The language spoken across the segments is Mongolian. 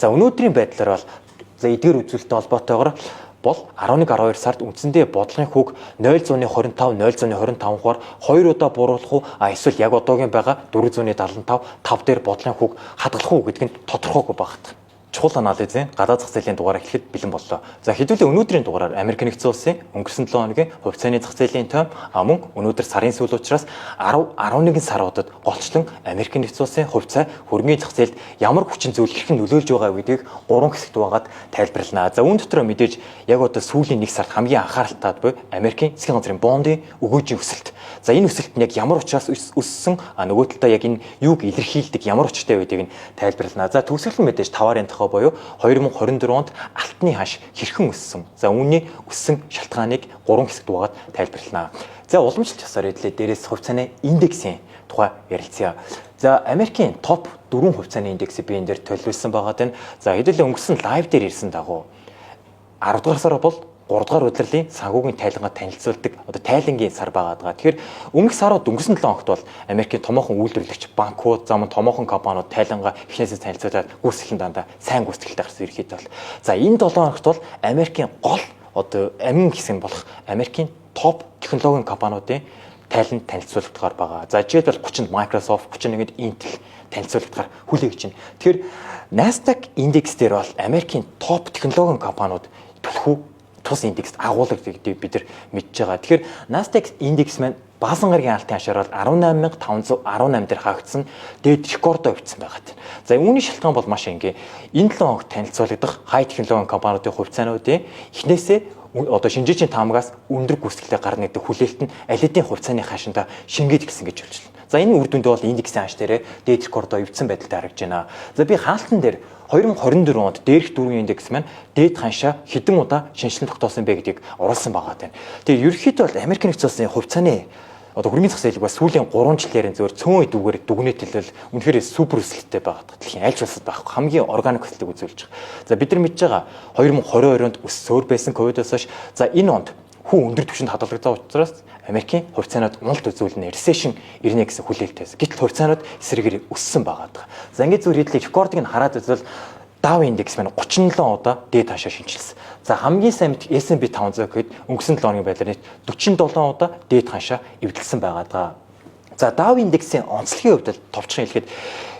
За өнөөдрийн байдлаар бол за эдгээр үзүүлэлттэй холбоотойгоор бол 11-12 сард үндсэндээ бодлогын хүүг 0.25 0.25-аар 2 удаа бууруулах уу эсвэл яг одоогийн байгаа 475 5 дээр бодлогын хүүг хадгалах уу гэдг нь тодорхойгүй багт. Чухал анализын гадаад зах зээлийн дугаараа эхлэхэд бэлэн боллоо. За хэдүүлээ өнөөдрийн дугаараар Америк нэгдсэн улсын өнгөрсөн 7 хоногийн хувь цааны зах зээлийн тойм мөн өнөөдөр сарын сүүл учраас 10-11 саруудад голчлон Америк нэгдсэн улсын хувь цай хөрөнгөний зах зээлд ямар хүчин зүйл хэрхэн нөлөөлж байгаа гэдгийг 3 хэсэгт байгаад тайлбарлана. За үүн дотор мэдээж яг одоо сүүлийн 1 сард хамгийн анхааралтай буй Америкийн засгийн газрын бондын өгөөжийн өсөлт. За энэ өсөлт нь яг ямар учраас өссөн нөгөө талдаа яг энэ юуг илэрхийлдэг ямар учиртай байдгийг нь тайлбарлана. За төгсгөл мэдээж таваарын тохиол буюу 2024 онд алтны хаш хэрхэн өссөн. За үүний өссөн шалтгааныг 3 хэсэгт угаад тайлбарлана. За уламжлалт ёсоор хэлээ дээрээс хувь цааны индексийн тухай ярилцъя. За Америкийн топ 4 хувь цааны индексийг би энэ дээр төлөвлөсөн байгаа тань. За хэдүүлээ өнгөрсөн лайв дээр ирсэн дагуу 10 дугаар сар бол 3 дугаар удирлын санхүүгийн тайлангаа танилцуулдаг одоо тайлангийн сар байгаа. Тэгэхээр өмнөх сарууд өнгөрсөн 7 хоногт бол Америкийн томоохон үйлдвэрлэгч банкуд, замун томоохон компаниуд тайлангаа эхнээсээ танилцуулаад гүйцэтгэл дандаа сайн гүйцэтгэлтэй гарсан ерөөхдөө бол. За энэ 7 хоногт бол Америкийн гол одоо амин хэсэг болох Америкийн топ технологийн компаниудын тайлан танилцуулагдгаар байгаа. За жишээлбэл 30-нд Microsoft, 31-нд Intel танилцуулагдгаар хүлээгч байна. Тэгэхээр Nasdaq индекс дээр бол Америкийн топ технологийн компаниуд төлхөө тус индекст агуулгыг бид нар мэдж байгаа. Тэгэхээр Nasdaq индекс маань баасан гарагийн алтын хашаар бол 18518 дээр хаагдсан дээд рекордоо өгсөн байгаа. За үүний шалтгаан бол маш энгийн. Энэ 7 хоногт танилцуулагдах хай технологийн компаниудын хувь цаануудын эхнээсээ одоо шинжээчийн таамагаас өндөр гүйцэтгэлтэй гарна гэдэг хүлээлт нь аль хэдийн хувь цааны хаашинда шингээд гисэн гэж болж байна. За энэ үр дүндээ бол индексийн хаш дээрээ дээд рекордоо эвдсэн байдалтай харагдж байна. За би хаалтан дээр 2024 онд дээрх дөрвөн индекс маань дээд ханшаа хэдэн удаа шинжилэн тогтоосон бэ гэдгийг оруулсан байгаа тань. Тэгээ ерөнхийдөө бол Америк нэгдсэн улсын хувь цааны одоо хөрөнгөний зах зээлийг бас сүүлийн 3 жилээр зөвөр цөөн дүүгээр дүгнэлтэлвэл үнэхээр супер өсөлттэй байгаа. Дэлхийн аль ч улсад байхгүй хамгийн органик өсөлтийг үзүүлж байгаа. За бид нар мэдж байгаа 2022 онд өссөөр байсан ковидоос хойш за энэ онд хүн өндөр түвшинд хадгалагдсан учраас Америкийн хувь цаанууд уналт үзүүлнэ, recession ирнэ гэсэн хүлээлтээс. Гэтэл хувь цаанууд эсрэгээр өссөн байгаа. За ингээд зүгээр хэдлээ рекордыг нь хараад үзвэл Dow индекс маань 37 удаа дээд хашаа шинжилсэн. За хамгийн сайн мэдих S&P 500 гэхэд өнгөрсөн 7 хоногийн байдлаар нийт 47 удаа дээд хашаа эвдэлсэн байгаа. За Dow индексийн онцлогийн хувьд товчхон хэлэхэд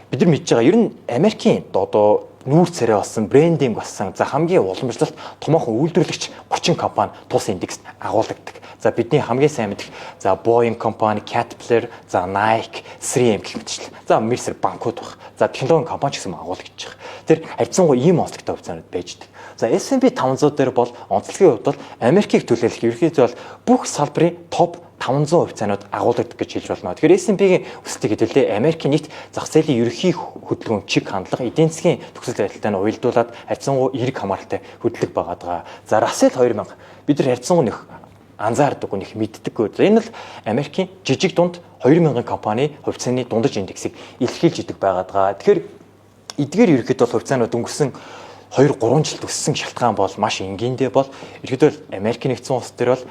бид нар мэдж байгаа ер нь Америкийн одоо нүүр царай болсон брендинг болсон за хамгийн уламжлалт томоохон үйлдвэрлэгч 30 компани тус индекст агуулдаг. За бидний хамгийн сайн мэдих за Boeing компани, Caterpillar, за Nike, 3M гэх мэтчлэн. За Mercer банкуд баг. За технологийн компани ч гэсэн агуулж байгаа. Тэр харьцангуй ийм онцлогтой хувьцаанууд байждаг. За S&P 500 дээр бол онцлогийн хувьд бол Америкийг төлөөлөх ерөнхийдөө бол бүх салбарын топ 500 хувьцаанууд агуулдаг гэж хэлж болно. Тэгэхээр S&P-ийн өсөлтийг хэдүүлээ Америкийн нийт зах зээлийн ерөнхий хөдөлгөөн чиг хандлага эдийн засгийн төгсөл байдалтай нь уялдуулаад харьцангуй эерэг хамааралтай хөдлөг байгаа. За Russell 2000 бид нар харьцангуй нөх анзаардаг нөх мэддэггүй. За энэ бол Америкийн жижиг дунд 2000 компани хувьцааны дундаж индексийг илэрхийлж идэг байгаа. Тэгэхээр эдгээр ерөнхийдөө бол хувьцаанууд өнгөрсөн 2-3 жилд өссөн шалтгаан бол маш энгийндээ бол ерөнхийдөө Америкийн нэгдсэн улс төр бол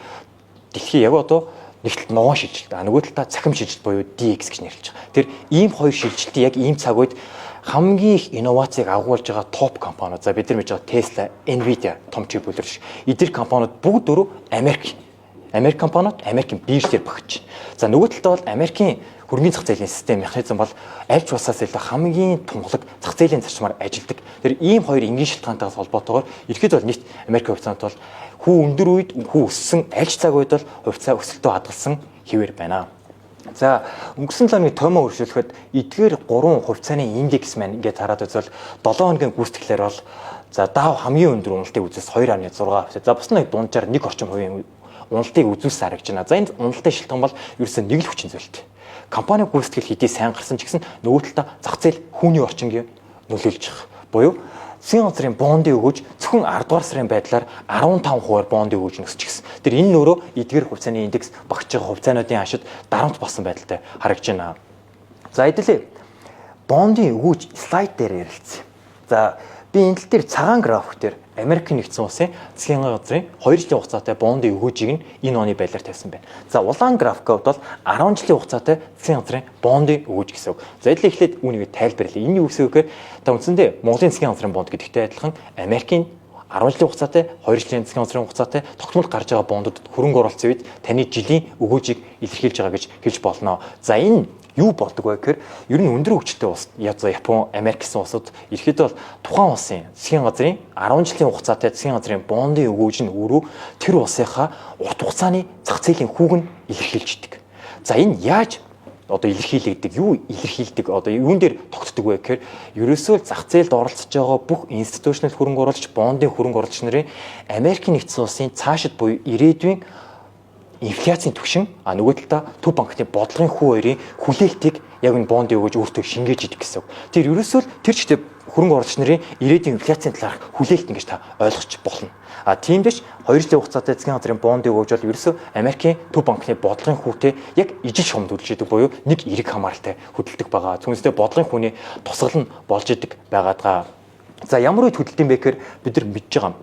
дэлхий яг одоо нэгт ногоон шилжилт нөгөө талдаа цахим шилжилт буюу DX гэж нэрлэж байгаа. Тэр ийм хоёр шилжилтийн яг ийм цаг үед хамгийн их инновацийг агуулж байгаа топ компаниуд. За бид нар мэдж байгаа Tesla, Nvidia том чип бүлэрш. Эдгээр компаниуд бүгд өөрөө Америк компаниуд Америкийн биржээр багж. За нөгөө талдаа бол Америкийн хөрөнгөний зах зээлийн систем механизм бол аль ч улсаас илүү хамгийн тунгалаг зах зээлийн зарчмаар ажилладаг. Тэр ийм хоёр энгийн шалтгаантайгаас холбоотойгоор ерөөхдөө бол нийт Америк хувьцаанд бол хүү өндөр үед хүү өссөн аль ч цаг үед бол хувьцаа өсөлтөө хадгалсан хэвээр байна. За өнгөрсөн 7 оны томоо өршөөлөхөд эдгээр 3 хувьцааны индекс маань ингээд хараад үзвэл 7 хоногийн гүйцэтгэлээр бол за Dow хамгийн өндөр уналтыг үзээс 2.6%. За бас нэг дунджаар 1 орчим хувийн уналтыг үзүүлсэн харагдаж байна. За энэ уналтын шалтгаан бол ерөөсөө нэг л хүчин зүйлтэй. Компани гүйцэтгэл хэдий сайн гарсан ч гэсэн нөгөө талдаа зах зээл хүүний орчингийн нөлөөлж байгаа. Буюу засгийн газрын бондын өгөөж зөвхөн 10 дугаар сарын байдлаар 15% бондын өгөөж өсч гисэн. Тэр энэ нөрөө эдгээр хувьцааны индекс багж байгаа хувьцаануудын хашид дарамт болсон байдалтай харагдаж байна. За хэдүүлээ бондын өгөөж слайд дээр ярилцъя. За би энэ тал дээр цагаан график дээр Америкийн нэгдсэн улсын засгийн газрын 2 жилийн хугацаатай бондын өгөөжийг нь энэ оны байдлаар тавьсан байна. За улаан графикийн хувьд бол 10 жилийн хугацаатай засгийн газрын бондын өгөөж гэсэн үг. За эдлээ эхлээд үүнийг тайлбарлая. Энэ юу гэсэн үг вэ? Та үндсэндээ Монголын засгийн газрын бонд гэдэгтэй адилхан Америкийн 10 жилийн хугацаатай, 2 жилийн засгийн газрын хугацаатай тогтмол гарч байгаа бондод хөрөнгө оруулалтын үед таны жилийн өгөөжийг илэрхийлж байгаа гэж хэлж болно. За энэ юу болдог вэ гэхээр ер нь өндөр хөгжтэй улс Япон, Америк гэсэн улсууд ерөөхдөө бол тухайн улсын засгийн газрын 10 жилийн хугацаатай засгийн газрын бондын өгөөж нь өөрөө тэр улсынхаа урт хугацааны зах зээлийн хүүг нь илэрхийлждэг. За энэ яаж илэрхийлэгдэг, юу илэрхийлдэг, юун дээр тогтдог вэ гэхээр ерөөсөө зах зээлд оролцож байгаа бүх институционал хөрөнгө оруулагч, бондын хөрөнгө оруулагч нарын Америкийн нэгдсэн улсын цаашид буюу ирээдүйн инфляцийн түвшин нөгөө талдаа төв банкны бодлогын хүү хоёрын хүлээлтийг яг энэ бондын өгөөж өөртөө шингээж идэх гэсэн үг. Тэр ерөөсөө тэр чигтээ хөрөнгө оруулагч нарын ирээдүйн инфляцийн талаарх хүлээлт ингэж та ойлгож болно. Тиймдээч 2 жилийн хугацаатай засгийн газрын бондын өгөөж бол ерөөсөө Америкийн төв банкны бодлогын хүүтэй яг ижил шумдүүлж идэг буюу нэг эрэг хамааралтай хөдөлдөг байгаа. Түүнээсээ бодлогын хүүний тусгал нь болж идэг байгаадгаа. За ямар үед хөдөлдөг юм бэ гэхээр бид нар мэдж байгаа.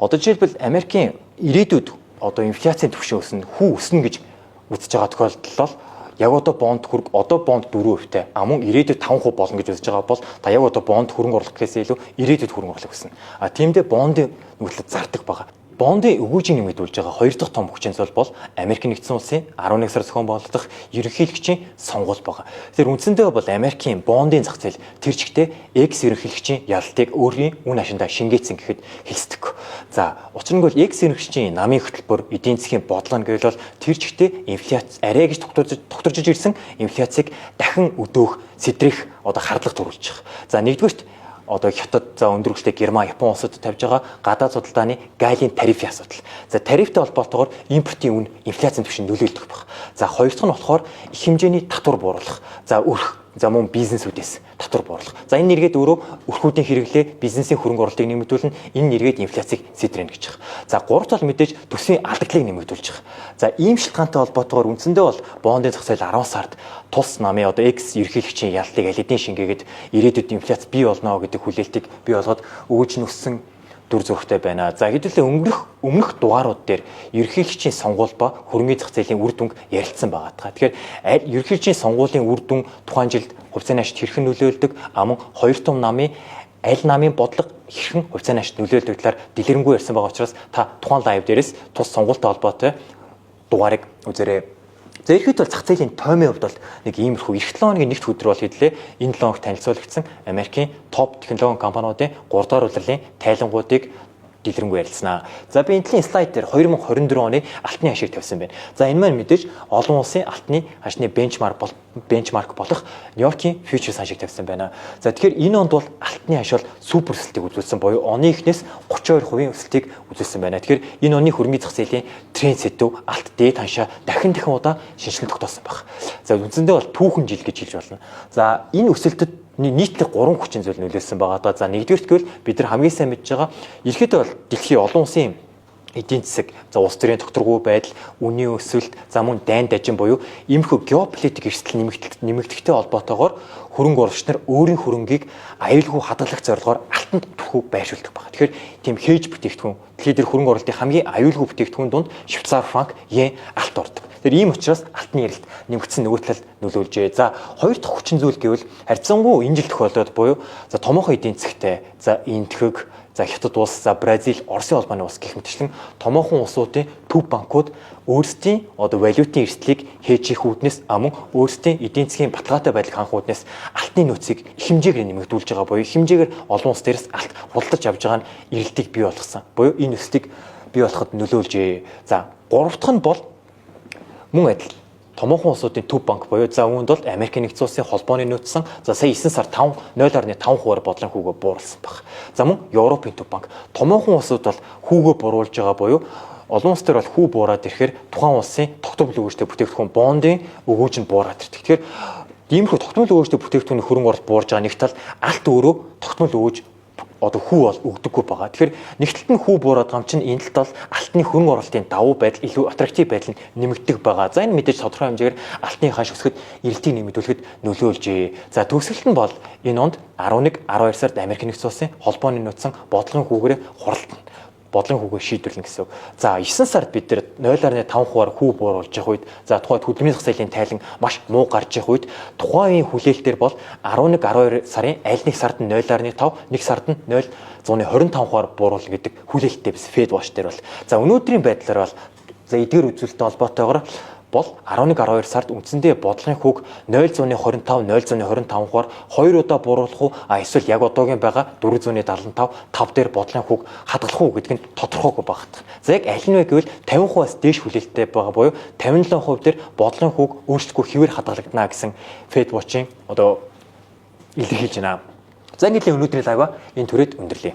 Жишээлбэл Америкийн ирээдүйд инфляцийн түвшин өснө, хүү өснө гэж үзэж байгаа тохиолдолд яг бонд хөрг бонд 4%-тэй мөн ирээдүйд 5% болно гэж үзэж байгаа бол та яг бонд хөрөнгө оруулах гэхээс илүү ирээдүйд хөрөнгө оруулах гэсэн. Тиймдээ бондын нөхцөл зардаг байгаа. Бондын өгөөжийг нэмэгдүүлж байгаа хоёр дахь том хүчин зүйл бол Америкийн нэгдсэн улсын 11 сар зохион байгуулагдах ерөнхийлөгчийн сонгуул байгаа. Тэгэхээр үндсэндээ бол Америкийн бондын зах зээл тэр чигтээ экс ерөнхийлөгчийн ялалтыг өөрийн үн ашиндаа шингээсэн гэхэд хэлцдэг. За учир нь бол экс ерөнхийлөгчийн намын хөтөлбөр, эдийн засгийн бодлого гэвэл бол тэр чигтээ инфляц арай гэж тогтворж ирсэн инфляцийг дахин өдөөх, сэтрэх хардлага төрүүлж байгаа. За нэгдүгürt Хятад, өндөр хөгжтэй Герман, Япон улсууд тавьж байгаа гадаад судалдааны гайлын тарифын асуудал. За тарифтай холбоотойгоор импортын үн инфляцийн түвшинд нөлөөлдөг баг. За хоёр дахь нь болохоор их хэмжээний татвар бууруулах. За өрх, мөн бизнесүүдээс татвар бууруулах. За энэ нэргээд өөрөө өрхүүдийн хэрэглээ бизнесийн хөрөнгө оруулалтыг нэмэгдүүлнэ. Энэ нэргээд инфляцийг сэтрэнэ гэж байгаа. За гурав дахь бол мэдээж төсвийн алдагдлыг нэмэгдүүлж байгаа. За ийм шалтгаантай холбоотойгоор үндсэндээ бол бондын зах зээл 10 сард тус намын экс ерөнхийлөгчийн ялтыг аль хэдийн шингээгээд ирээдүйд инфляц бий болно гэдэг хүлээлтийг бий болгоод өгөөж нь өссөн дүр зурагтай байна. За хэдүүлээ өмнөх дугаарууд дээр ерөнхийлөгчийн сонгуул ба хөрөнгөний зах зээлийн үр дүнг ярилцсан байгаа. Тэгэхээр ерөнхийлөгчийн сонгуулийн үр дүн тухайн жилд хувьцааны ашигт хэрхэн нөлөөлдөг, мөн хоёр том намын аль намын бодлого хэрхэн хувьцааны ашигт нөлөөлдөг талаар дэлгэрэнгүй ярьсан байгаа учраас та тухайн лайв дээрээс тус сонгуультай холбоотой дугаарыг үзээрэй. За ихэд бол зах зээлийн тоймын хувьд бол нэг иймэрхүү эх 7 хоногийн нэгд өдөр бол хэдлээ энэ 7 хоног танилцуулагдсан Америкийн топ технологи компаниудын 3 дахь улирлын тайлангуудыг дэлгэрэнгүй ярилцсанаа. За би энэний слайд дээр 2024 оны алтны хашийг тавьсан байна. За энэ маань мэдээж олон улсын алтны хашны бенчмарк болох Нью-Йоркийн фьючерс хашийг тавьсан байна. За тэгэхээр энэ онд бол алтны хаш бол супер өсөлтийг үзүүлсэн буюу оны эхнээс 32% өсөлтийг үзүүлсэн байна. Тэгэхээр энэ оны хөрөнгөний зах зээлийн тренд сэдв алт дээд ханшаа дахин удаа шинжилэн тогтоосон байна. За үндсэндээ бол түүхэн жил гэж хэлж болно. За энэ өсөлтөд нийтлэг 3 хүчин зүйл нөлөөлсөн байгаа. За нэгдүгээрт гэвэл бид нар хамгийн сайн мэдж байгаа ерөөхдөө бол дэлхийн олон улсын эдийн засаг, улс төрийн тогтворгүй байдал, үнийн өсөлт, мөн дайн дажин буюу иймэрхүү геополитик эрсдэл нэмэгдэхтэй холбоотойгоор хөрөнгө оруулагч нар өөрийн хөрөнгийг аюулгүй хадгалах зорилгоор алтанд төлөхөг байршуулдаг байна. Тэгэхээр тийм хээж бүтээгдэхүүн, дэлхийн дээр хөрөнгө оруулалтын хамгийн аюулгүй бүтээгдэхүүн донд Швейцар франк, йен, алт ордог. Тэгэхээр ийм учраас алтны ярилт нэмэгдсэн нөгөө талд нөлөөлжээ. За хоёр дахь хүчин зүйл гэвэл харьцангуй энэ жил тохиолдоод буюу томоохон эдийн засгтай, Индхэг, Хятад улс, Бразил, Оросын холбооны улс гэх мэтчлэн томоохон улсуудын төв банкуд өөрсдийн валютын эрсдлийг хээжих үүднээс мөн өөрсдийн эдийн засгийн баталгаатай байдлыг хангах үүднээс алтны нөөцийг их хэмжээгээр нэмэгдүүлж байгаа буюу их хэмжээгээр олон улс дээрээс алт худалдаж авж байгаа нь эрэлтийг бий болгосон. Буюу энэ өсөлтийг бий болгоход нөлөөлжээ. За гурав дахь нь бол мөн адил томоохон улсуудын төв банк буюу үүнд бол Америкийн нэгдсэн улсын холбооны нөөцсөн сая 9 сар 0.5% бодлогын хүүгээ бууруулсан баг. Мөн Европын төв банк томоохон улсууд бол хүүгээ бууруулж байгаа буюу олон улс төр бол хүү буураад ирэхээр тухайн улсын тогтмол өгөөжтэй бүтээгдэхүүн бондын өгөөж нь буураад ирдэг. Тэгэхээр иймэрхүү тогтмол өгөөжтэй бүтээгдэхүүний хөрөнгө оруулалт буурж байгаа нэг тал алт өөрөө тогтмол өгөөж одоо хүү бол өгдөггүй байгаа. Тэгэхээр нэг талд нь хүү буураад байгаа юм чинь энэ талд бол алтны хөрөнгө оруулалтын давуу байдал илүү аттрактив байдал нь нэмэгдэх байгаа. За энэ мэдээж тодорхой хэмжээгээр алтны ханш өсгөхөд эрэлтийг нэмэгдүүлэхэд нөлөөлжээ. За төгсгөлт нь бол энэ онд 11, 12 сард Америк нэгдсэн улсын холбооны нууцсан бодлогын хүүгээрээ хуралдана. Бодлогын хүүгээ шийдвэрлэнэ гэсэн үг. За 9 сард бид нэр 0.5% хүү бууруулж явах үед за тухайд хөдөлмөрийн зах зээлийн тайлан маш муу гарч явах үед тухайн үеийн хүлээлтээр бол 11, 12 сарын аль нэг сард нь 0.5, нэг сард нь 0.25% бууруулна гэдэг хүлээлттэй биш Fed Watch дээр бол. За өнөөдрийн байдлаар бол за эдгээр үзүүлэлттэй холбоотойгоор бол 11, 12 сард үндсэндээ бодлогын хүүг 0.25, 0.25-аар 2 удаа бууруулах уу эсвэл яг одоогийн байгаа 475, 5 дээр бодлогын хүүг хадгалах уу гэдг нь тодорхойгүй багт. За яг аль нь вэ гэвэл 50%-аас дээш хүлээлттэй байгаа буюу 57% дээр бодлогын хүүг өөрчлөлтгүй хэвээр хадгалагдана гэсэн Fed Watch-ийн одоо илэрхийлж байна. За ингээд л өнөөдрийн лайва энэ түрээд өндөрлөе.